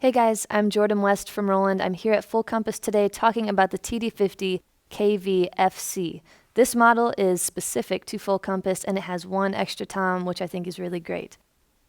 Hey guys, I'm Jordan West from Roland. I'm here at Full Compass today talking about the TD-50K-V-FC. This model is specific to Full Compass and it has one extra tom, which I think is really great.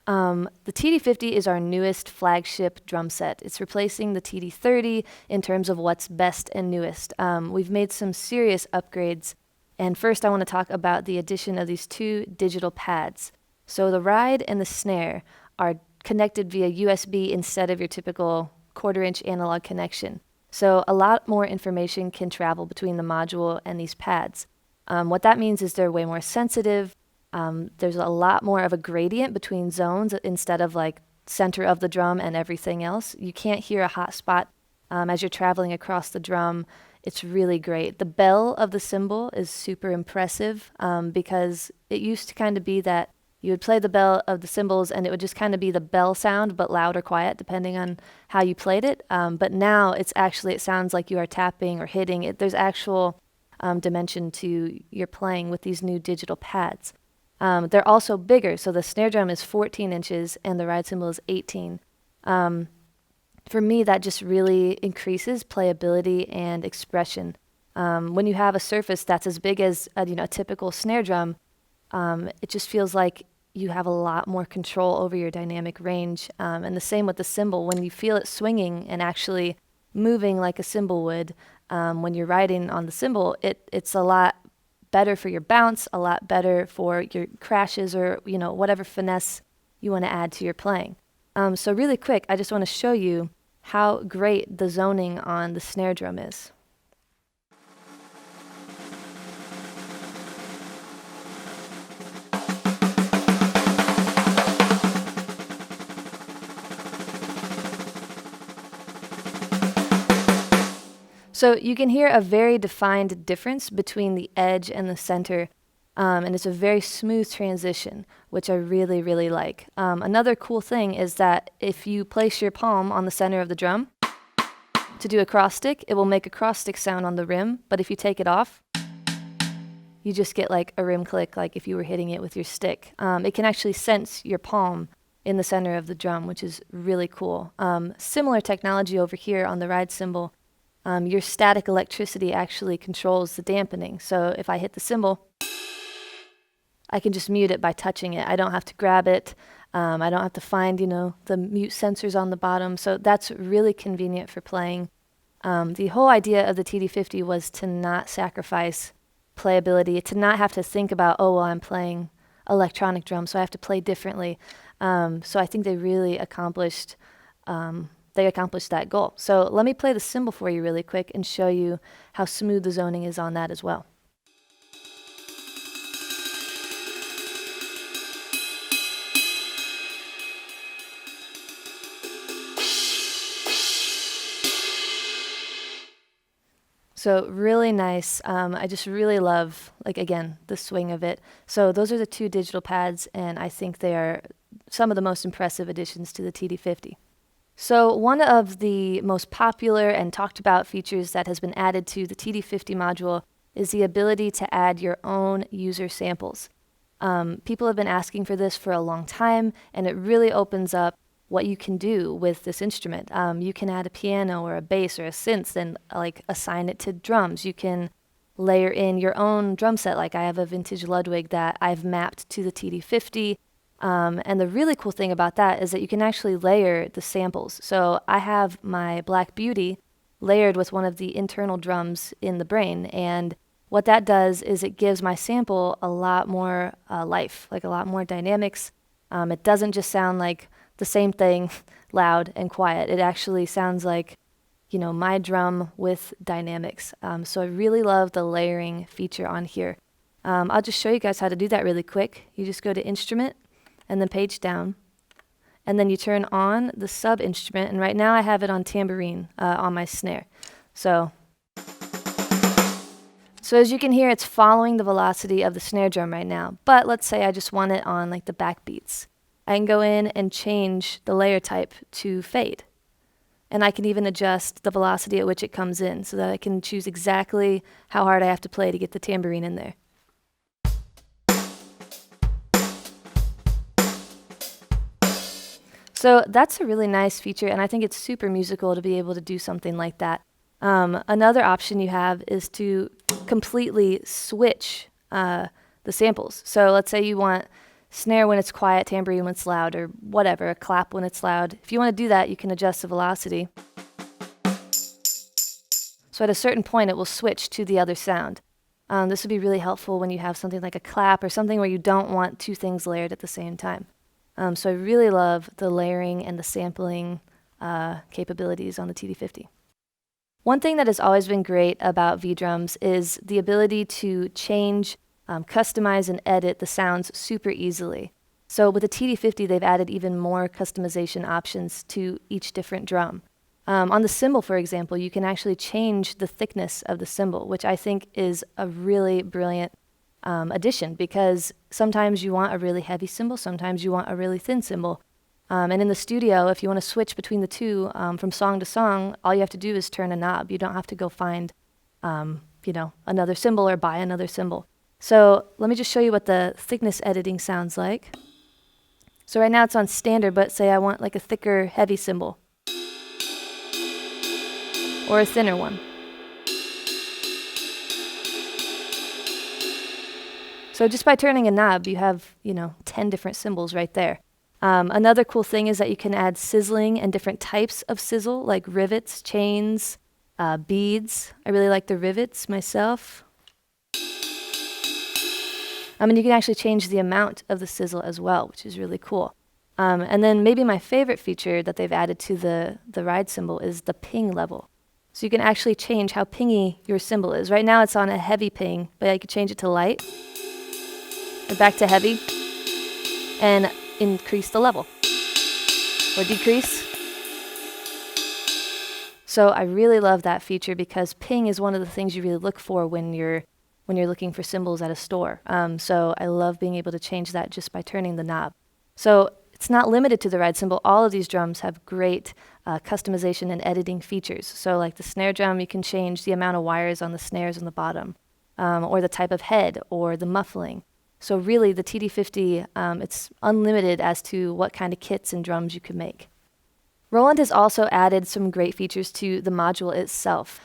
The TD-50 is our newest flagship drum set. It's replacing the TD-30 in terms of what's best and newest. We've made some serious upgrades, and first I want to talk about the addition of these two digital pads. So the ride and the snare are connected via USB instead of your typical 1/4-inch analog connection. So a lot more information can travel between the module and these pads. What that means is they're way more sensitive. There's a lot more of a gradient between zones instead of like center of the drum and everything else. You can't hear a hot spot as you're traveling across the drum. It's really great. The bell of the cymbal is super impressive because it used to kind of be that you would play the bell of the cymbals and it would just kind of be the bell sound, but loud or quiet, depending on how you played it. But now it sounds like you are tapping or hitting it. There's actual dimension to your playing with these new digital pads. They're also bigger, so the snare drum is 14 inches and the ride cymbal is 18. For me, that just really increases playability and expression. When you have a surface that's as big as a typical snare drum, it just feels like you have a lot more control over your dynamic range. And the same with the cymbal. When you feel it swinging and actually moving like a cymbal would, when you're riding on the cymbal, it's a lot better for your bounce, a lot better for your crashes or whatever finesse you want to add to your playing. So really quick, I just want to show you how great the zoning on the snare drum is. So you can hear a very defined difference between the edge and the center, and it's a very smooth transition, which I really, really like. Another cool thing is that if you place your palm on the center of the drum to do a cross stick, it will make a cross stick sound on the rim, but if you take it off, you just get like a rim click, like if you were hitting it with your stick. It can actually sense your palm in the center of the drum, which is really cool. Similar technology over here on the ride cymbal. Your static electricity actually controls the dampening. So if I hit the cymbal, I can just mute it by touching it. I don't have to grab it. I don't have to find, the mute sensors on the bottom. So that's really convenient for playing. The whole idea of the TD-50 was to not sacrifice playability, to not have to think about, I'm playing electronic drums, so I have to play differently. So I think they really accomplished that goal. So let me play the cymbal for you really quick and show you how smooth the zoning is on that as well. So really nice. I just really love, again, the swing of it. So those are the two digital pads, and I think they are some of the most impressive additions to the TD-50. So one of the most popular and talked about features that has been added to the TD-50 module is the ability to add your own user samples. People have been asking for this for a long time, and it really opens up what you can do with this instrument. You can add a piano or a bass or a synth and assign it to drums. You can layer in your own drum set, like I have a vintage Ludwig that I've mapped to the TD-50. And the really cool thing about that is that you can actually layer the samples. So I have my Black Beauty layered with one of the internal drums in the brain. And what that does is it gives my sample a lot more life, a lot more dynamics. It doesn't just sound like the same thing, loud and quiet. It actually sounds like, my drum with dynamics. So I really love the layering feature on here. I'll just show you guys how to do that really quick. You just go to Instrument, and then page down, and then you turn on the sub instrument, and right now I have it on tambourine on my snare. So as you can hear, it's following the velocity of the snare drum right now, but let's say I just want it on the backbeats. I can go in and change the layer type to fade, and I can even adjust the velocity at which it comes in so that I can choose exactly how hard I have to play to get the tambourine in there. So that's a really nice feature, and I think it's super musical to be able to do something like that. Another option you have is to completely switch the samples. So let's say you want snare when it's quiet, tambourine when it's loud, or whatever, a clap when it's loud. If you want to do that, you can adjust the velocity. So at a certain point, it will switch to the other sound. This would be really helpful when you have something like a clap or something where you don't want two things layered at the same time. So I really love the layering and the sampling capabilities on the TD-50. One thing that has always been great about V-Drums is the ability to change, customize, and edit the sounds super easily. So with the TD-50, they've added even more customization options to each different drum. On the cymbal, for example, you can actually change the thickness of the cymbal, which I think is a really brilliant addition, because sometimes you want a really heavy cymbal, sometimes you want a really thin cymbal. And in the studio, if you want to switch between the two from song to song, all you have to do is turn a knob. You don't have to go find, another cymbal or buy another cymbal. So let me just show you what the thickness editing sounds like. So right now it's on standard, but say I want like a thicker, heavy cymbal, or a thinner one. So just by turning a knob, you have, 10 different cymbals right there. Another cool thing is that you can add sizzling and different types of sizzle, like rivets, chains, beads. I really like the rivets myself. And you can actually change the amount of the sizzle as well, which is really cool. And then maybe my favorite feature that they've added to the ride cymbal is the ping level. So you can actually change how pingy your cymbal is. Right now it's on a heavy ping, but I could change it to light, or back to heavy, and increase the level, or decrease. So I really love that feature because ping is one of the things you really look for when you're looking for cymbals at a store. So I love being able to change that just by turning the knob. So it's not limited to the ride cymbal. All of these drums have great customization and editing features. So like the snare drum, you can change the amount of wires on the snares on the bottom, or the type of head, or the muffling. So really, the TD-50, it's unlimited as to what kind of kits and drums you can make. Roland has also added some great features to the module itself.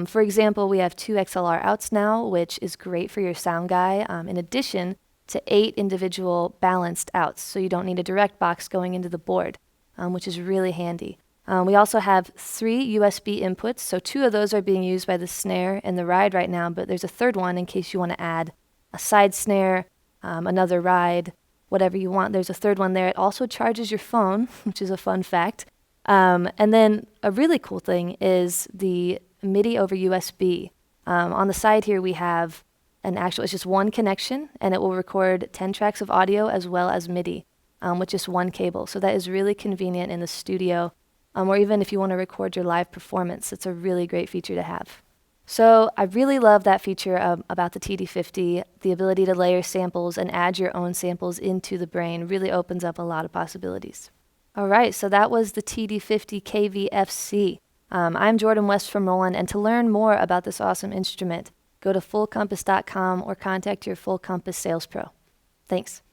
For example, we have 2 XLR outs now, which is great for your sound guy, in addition to 8 individual balanced outs, so you don't need a direct box going into the board, which is really handy. We also have 3 USB inputs, so 2 of those are being used by the snare and the ride right now, but there's a third one in case you want to add a side snare, another ride, whatever you want. There's a third one there. It also charges your phone, which is a fun fact. And then a really cool thing is the MIDI over USB. On the side here we have it's just one connection, and it will record 10 tracks of audio as well as MIDI with just one cable. So that is really convenient in the studio, or even if you want to record your live performance. It's a really great feature to have. So I really love that feature about the TD-50. The ability to layer samples and add your own samples into the brain really opens up a lot of possibilities. All right, so that was the TD-50K-V-FC. I'm Jordan West from Roland, and to learn more about this awesome instrument, go to fullcompass.com or contact your Full Compass sales pro. Thanks.